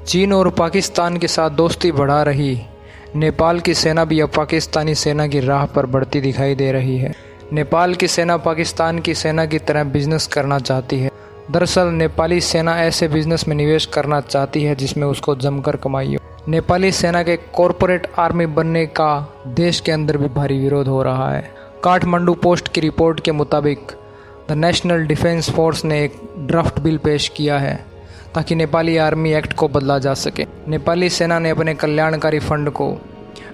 चीन और पाकिस्तान के साथ दोस्ती बढ़ा रही नेपाल की सेना भी अब पाकिस्तानी सेना की राह पर बढ़ती दिखाई दे रही है। नेपाल की सेना पाकिस्तान की सेना की तरह बिजनेस करना चाहती है। दरअसल नेपाली सेना ऐसे बिजनेस में निवेश करना चाहती है जिसमें उसको जमकर कमाई हो। नेपाली सेना के कॉरपोरेट आर्मी बनने का देश के अंदर भी भारी विरोध हो रहा है। काठमांडू पोस्ट की रिपोर्ट के मुताबिक द नेशनल डिफेंस फोर्स ने एक ड्राफ्ट बिल पेश किया है ताकि नेपाली आर्मी एक्ट को बदला जा सके। नेपाली सेना ने अपने कल्याणकारी फंड को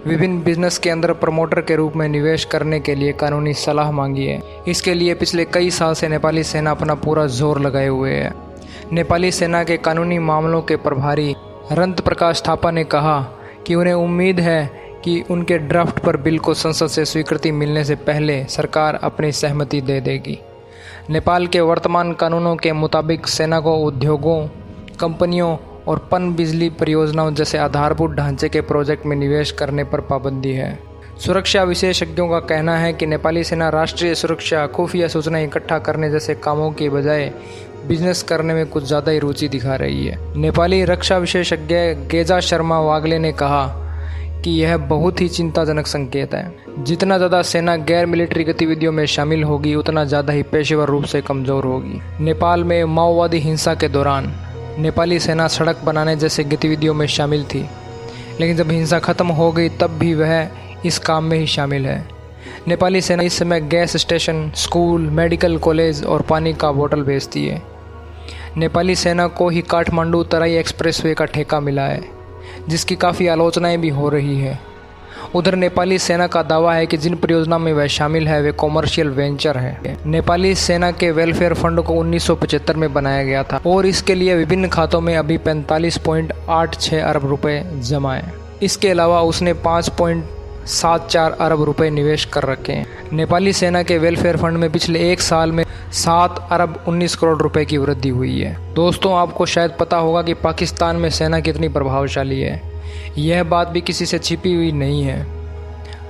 विभिन्न बिजनेस के अंदर प्रमोटर के रूप में निवेश करने के लिए कानूनी सलाह मांगी है। इसके लिए पिछले कई साल से नेपाली सेना अपना पूरा जोर लगाए हुए है। नेपाली सेना के कानूनी मामलों के प्रभारी रंत प्रकाश थापा ने कहा कि उन्हें उम्मीद है कि उनके ड्राफ्ट पर बिल को संसद से स्वीकृति मिलने से पहले सरकार अपनी सहमति दे देगी। नेपाल के वर्तमान कानूनों के मुताबिक सेना को उद्योगों, कंपनियों और पन बिजली परियोजनाओं जैसे आधारभूत ढांचे के प्रोजेक्ट में निवेश करने पर पाबंदी है। सुरक्षा विशेषज्ञों का कहना है कि नेपाली सेना राष्ट्रीय सुरक्षा, खुफिया सूचना इकट्ठा करने जैसे कामों के बजाय बिजनेस करने में कुछ ज़्यादा ही रुचि दिखा रही है। नेपाली रक्षा विशेषज्ञ गेजा शर्मा वागले ने कहा कि यह बहुत ही चिंताजनक संकेत है। जितना ज़्यादा सेना गैर मिलिट्री गतिविधियों में शामिल होगी उतना ज़्यादा ही पेशेवर रूप से कमज़ोर होगी। नेपाल में माओवादी हिंसा के दौरान नेपाली सेना सड़क बनाने जैसे गतिविधियों में शामिल थी, लेकिन जब हिंसा खत्म हो गई तब भी वह इस काम में ही शामिल है। नेपाली सेना इस समय gas station, school, medical college और पानी का बोतल बेचती है। नेपाली सेना को ही काठमांडू तराई एक्सप्रेसवे का ठेका मिला है, जिसकी काफ़ी आलोचनाएं भी हो रही है। उधर नेपाली सेना का दावा है कि जिन परियोजना में वह शामिल है वे कॉमर्शियल वेंचर है। नेपाली सेना के वेलफेयर फंड को 1975 में बनाया गया था और इसके लिए विभिन्न खातों में अभी 45.86 अरब रुपए जमा है। इसके अलावा उसने 5.74 अरब रुपए निवेश कर रखे हैं। नेपाली सेना के वेलफेयर फंड में पिछले एक साल में 7 अरब 19 करोड़ रुपए की वृद्धि हुई है। दोस्तों, आपको शायद पता होगा कि पाकिस्तान में सेना कितनी प्रभावशाली है। यह बात भी किसी से छिपी हुई नहीं है।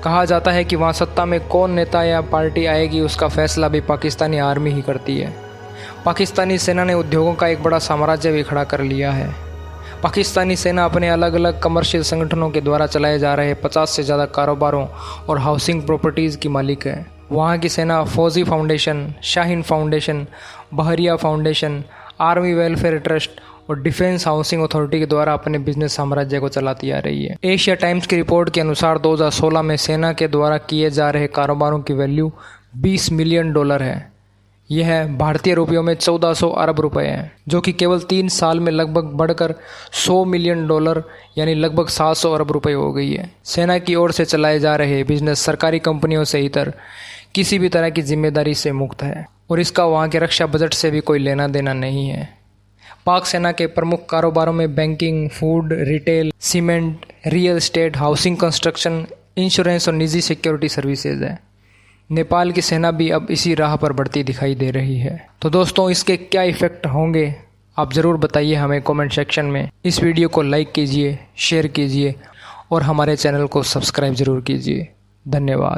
कहा जाता है कि वहाँ सत्ता में कौन नेता या पार्टी आएगी उसका फैसला भी पाकिस्तानी आर्मी ही करती है। पाकिस्तानी सेना ने उद्योगों का एक बड़ा साम्राज्य भी खड़ा कर लिया है। पाकिस्तानी सेना अपने अलग अलग कमर्शियल संगठनों के द्वारा चलाए जा रहे 50 से ज़्यादा कारोबारों और हाउसिंग प्रॉपर्टीज़ की मालिक है। वहाँ की सेना फौजी फाउंडेशन, शाहीन फाउंडेशन, बहरिया फाउंडेशन, आर्मी वेलफेयर ट्रस्ट और डिफेंस हाउसिंग अथॉरिटी के द्वारा अपने बिजनेस साम्राज्य को चलाती आ रही है। एशिया टाइम्स की रिपोर्ट के अनुसार 2016 में सेना के द्वारा किए जा रहे कारोबारों की वैल्यू $20 मिलियन है। यह भारतीय रुपयों में 1400 अरब रुपए है, जो कि केवल 3 साल में लगभग बढ़कर $100 मिलियन यानी लगभग 700 अरब रुपए हो गई है। सेना की ओर से चलाए जा रहे बिजनेस सरकारी कंपनियों से इतर किसी भी तरह की जिम्मेदारी से मुक्त है और इसका वहाँ के रक्षा बजट से भी कोई लेना देना नहीं है। पाक सेना के प्रमुख कारोबारों में banking, food, retail, cement, real estate, housing construction, insurance और निजी सिक्योरिटी सर्विसेज है। नेपाल की सेना भी अब इसी राह पर बढ़ती दिखाई दे रही है। तो दोस्तों, इसके क्या इफ़ेक्ट होंगे आप ज़रूर बताइए हमें कमेंट सेक्शन में। इस वीडियो को लाइक कीजिए, शेयर कीजिए और हमारे चैनल को सब्सक्राइब ज़रूर कीजिए। धन्यवाद।